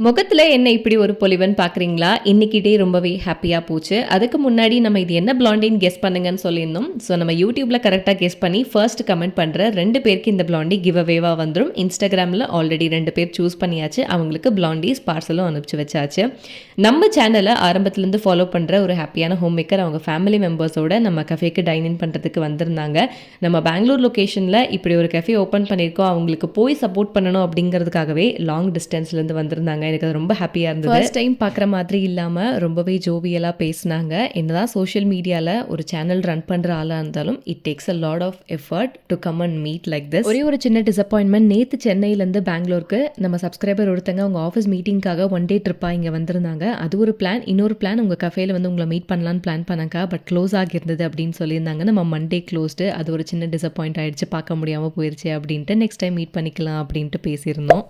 முகத்துல என்ன இப்படி ஒரு பொலிவுன்னு பார்க்குறீங்களா? இன்னைக்கு டே ரொம்பவே ஹேப்பியா போச்சு. அதுக்கு முன்னாடி நம்ம இது என்ன பிளாண்டின்னு கெஸ் பண்ணுங்கன்னு சொல்லியிருந்தோம். ஸோ நம்ம யூடியூப்ல கரெக்ட்டா கெஸ் பண்ணி ஃபர்ஸ்ட் கமெண்ட் பண்ற 2 பேருக்கு இந்த பிளாண்டி கிவ் அவேவா வந்துரும். இன்ஸ்டாகிராம்ல ஆல்ரெடி 2 பேர் சூஸ் பண்ணியாச்சு. அவங்களுக்கு பிளாண்டீஸ் பார்சலும் அனுப்பிச்சு வச்சாச்சு. நம்ம சேனலை ஆரம்பத்துலேருந்து ஃபாலோ பண்ற ஒரு ஹேப்பியான ஹோம் மேக்கர் அவங்க ஃபேமிலி மெம்பர்ஸோட நம்ம கஃபேக்கு டைன் இன் பண்றதுக்கு வந்திருந்தாங்க. நம்ம பெங்களூர் லொகேஷன்ல இப்படி ஒரு கஃபே ஓப்பன் பண்ணியிருக்கோம். அவங்களுக்கு போய் சப்போர்ட் பண்ணணும் அப்படிங்கிறதுக்காகவே லாங் டிஸ்டன்ஸ்லேருந்து வந்திருந்தாங்க. எனக்கு அது ரொம்ப ஹாப்பியாக இருந்தது. ஃபர்ஸ்ட் டைம் பார்க்குற மாதிரி இல்லாமல் ரொம்பவே ஜோவியலாக பேசினாங்க. என்னதான் சோஷியல் மீடியாவில் ஒரு சேனல் ரன் பண்ணுற ஆளாக இருந்தாலும் it takes a lot of effort to come and meet like this. ஒரே ஒரு சின்ன டிசப்பாயின்மெண்ட், நேற்று சென்னையிலேருந்து பெங்களூருக்கு நம்ம சப்ஸ்கிரைபர் ஒருத்தங்க அவங்க ஆஃபீஸ் மீட்டிங்காக ஒன் டே ட்ரிப்பாக இங்கே வந்திருந்தாங்க. அது ஒரு பிளான். இன்னொரு பிளான் உங்கள் கஃபேல வந்து உங்களை மீட் பண்ணலான்னு பிளான் பண்ணாக்கா, பட் க்ளோஸ் ஆகியிருந்தது அப்படின்னு சொல்லியிருந்தாங்க. நம்ம மண்டே க்ளோஸ்டு. அது ஒரு சின்ன டிசப்பாயிண்ட் ஆகிடுச்சு, பார்க்க முடியாமல் போயிடுச்சு அப்படின்ட்டு. நெக்ஸ்ட் டைம் மீட் பண்ணிக்கலாம் அப்படின்ட்டு பேசியிருந்தோம்.